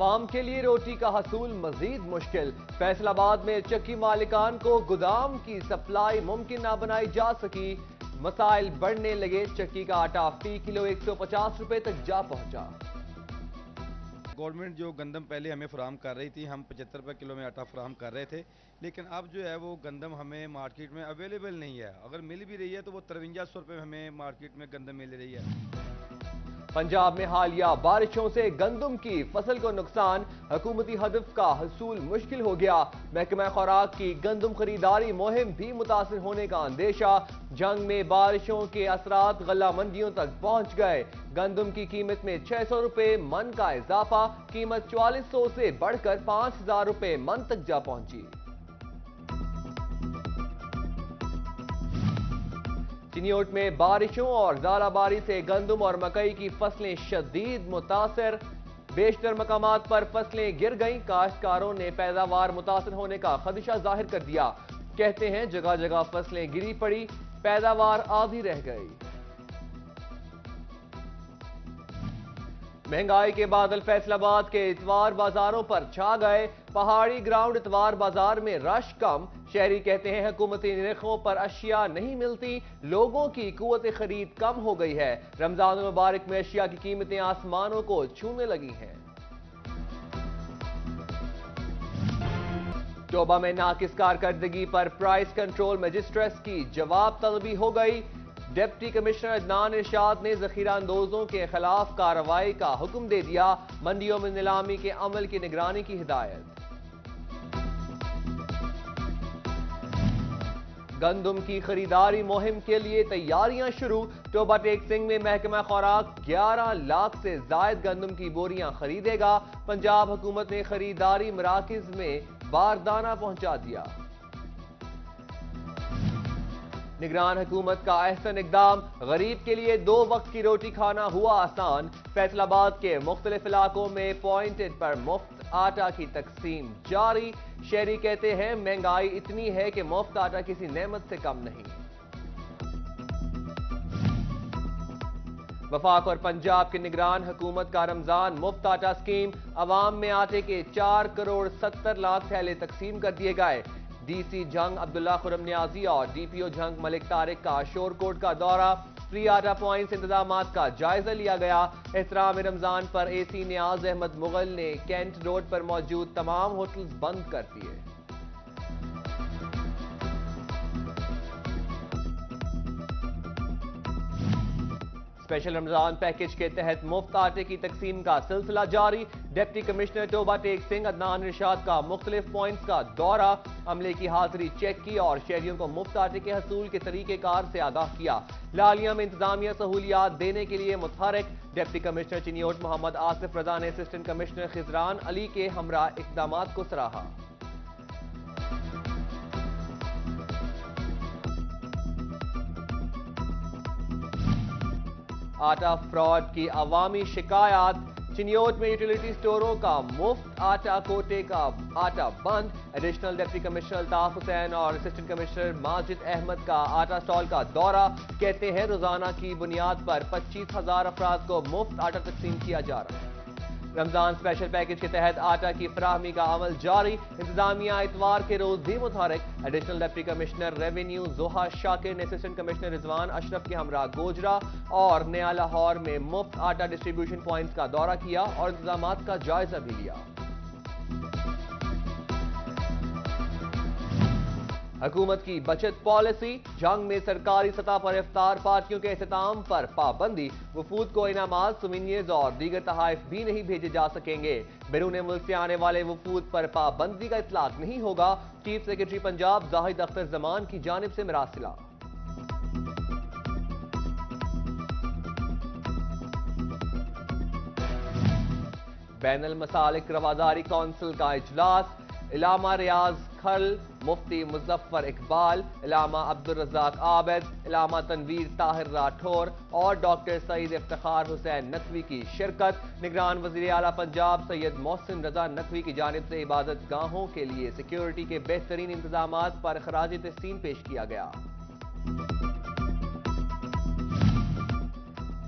عوام کے لیے روٹی کا حصول مزید مشکل، فیصل آباد میں چکی مالکان کو گودام کی سپلائی ممکن نہ بنائی جا سکی، مسائل بڑھنے لگے، چکی کا آٹا فی کلو 150 روپے تک جا پہنچا۔ گورنمنٹ جو گندم پہلے ہمیں فراہم کر رہی تھی، ہم 75 روپے کلو میں آٹا فراہم کر رہے تھے، لیکن اب جو ہے وہ گندم ہمیں مارکیٹ میں اویلیبل نہیں ہے، اگر مل بھی رہی ہے تو وہ 5300 روپے ہمیں مارکیٹ میں گندم مل رہی ہے۔ پنجاب میں حالیہ بارشوں سے گندم کی فصل کو نقصان، حکومتی ہدف کا حصول مشکل ہو گیا، محکمہ خوراک کی گندم خریداری مہم بھی متاثر ہونے کا اندیشہ، جنگ میں بارشوں کے اثرات غلہ منڈیوں تک پہنچ گئے، گندم کی قیمت میں 600 روپے من کا اضافہ، قیمت 4400 سے بڑھ کر 5000 روپے من تک جا پہنچی۔ چنیوٹ میں بارشوں اور ژالہ باری سے گندم اور مکئی کی فصلیں شدید متاثر، بیشتر مقامات پر فصلیں گر گئیں، کاشتکاروں نے پیداوار متاثر ہونے کا خدشہ ظاہر کر دیا، کہتے ہیں جگہ جگہ فصلیں گری پڑی، پیداوار آدھی رہ گئی۔ مہنگائی کے بادل فیصل آباد کے اتوار بازاروں پر چھا گئے، پہاڑی گراؤنڈ اتوار بازار میں رش کم، شہری کہتے ہیں حکومتی نرخوں پر اشیاء نہیں ملتی، لوگوں کی قوت خرید کم ہو گئی ہے، رمضان المبارک میں اشیاء کی قیمتیں آسمانوں کو چھونے لگی ہیں۔ ٹوبہ میں ناقص کارکردگی پر پرائس کنٹرول مجسٹریٹس کی جواب طلبی ہو گئی، ڈپٹی کمشنر عدنان ارشاد نے ذخیرہ اندوزوں کے خلاف کارروائی کا حکم دے دیا، منڈیوں میں نیلامی کے عمل کی نگرانی کی ہدایت۔ گندم کی خریداری مہم کے لیے تیاریاں شروع، ٹوبہ ٹیک سنگھ میں محکمہ خوراک 11 لاکھ سے زائد گندم کی بوریاں خریدے گا، پنجاب حکومت نے خریداری مراکز میں باردانہ پہنچا دیا۔ نگران حکومت کا احسن اقدام، غریب کے لیے 2 وقت کی روٹی کھانا ہوا آسان، فیصل آباد کے مختلف علاقوں میں پوائنٹڈ پر مفت آٹا کی تقسیم جاری، شہری کہتے ہیں مہنگائی اتنی ہے کہ مفت آٹا کسی نعمت سے کم نہیں۔ وفاق اور پنجاب کے نگران حکومت کا رمضان مفت آٹا اسکیم، عوام میں آٹے کے 4 کروڑ 70 لاکھ تھیلے تقسیم کر دیے گئے، ڈی سی جھنگ عبداللہ خرم نیازی اور ڈی پی او جھنگ ملک طارق کا شور کوٹ کا دورہ، فری آٹا پوائنٹس انتظامات کا جائزہ لیا گیا، احترام رمضان پر اے سی نیاز احمد مغل نے کینٹ روڈ پر موجود تمام ہوٹلز بند کر دیے۔ اسپیشل رمضان پیکج کے تحت مفت آٹے کی تقسیم کا سلسلہ جاری، ڈپٹی کمشنر ٹوبہ ٹیک سنگھ عدنان ارشاد کا مختلف پوائنٹس کا دورہ، عملے کی حاضری چیک کی اور شہریوں کو مفت آٹے کے حصول کے طریقہ کار سے آگاہ کیا، لالیہ میں انتظامیہ سہولیات دینے کے لیے متحرک، ڈپٹی کمشنر چنیوٹ محمد آصف رضا نے اسسٹنٹ کمشنر خضران علی کے ہمراہ اقدامات کو سراہا۔ آٹا فراڈ کی عوامی شکایات، چنیوٹ میں یوٹیلیٹی سٹوروں کا مفت آٹا کوٹے کا آٹا بند، additional deputy commissioner Altaf Hussain اور اسسٹنٹ کمشنر ماجد احمد کا آٹا سٹال کا دورہ، کہتے ہیں روزانہ کی بنیاد پر 25,000 افراد کو مفت آٹا تقسیم کیا جا رہا ہے۔ رمضان اسپیشل پیکج کے تحت آٹا کی فراہمی کا عمل جاری، انتظامیہ اتوار کے روز بھی متحرک، ایڈیشنل ڈپٹی کمشنر ریونیو زوہا شاکر نے اسسٹنٹ کمشنر رضوان اشرف کے ہمراہ گوجرا اور نیا لاہور میں مفت آٹا ڈسٹریبیوشن پوائنٹس کا دورہ کیا اور انتظامات کا جائزہ بھی لیا۔ حکومت کی بچت پالیسی، جنگ میں سرکاری سطح پر افطار پارٹیوں کے اختتام پر پابندی، وفود کو انعامات، سووینئرز اور دیگر تحائف بھی نہیں بھیجے جا سکیں گے، بیرون ملک سے آنے والے وفود پر پابندی کا اطلاق نہیں ہوگا، چیف سیکرٹری پنجاب زاہد اختر زمان کی جانب سے مراسلہ۔ بین المسالک رواداری کونسل کا اجلاس، علامہ ریاض کھل، مفتی مظفر اقبال، علامہ عبدالرزاق عابد، علامہ تنویر طاہر راٹھور اور ڈاکٹر سعید افتخار حسین نقوی کی شرکت، نگران وزیر اعلیٰ پنجاب سید محسن رضا نقوی کی جانب سے عبادت گاہوں کے لیے سیکیورٹی کے بہترین انتظامات پر خراج تحسین پیش کیا گیا۔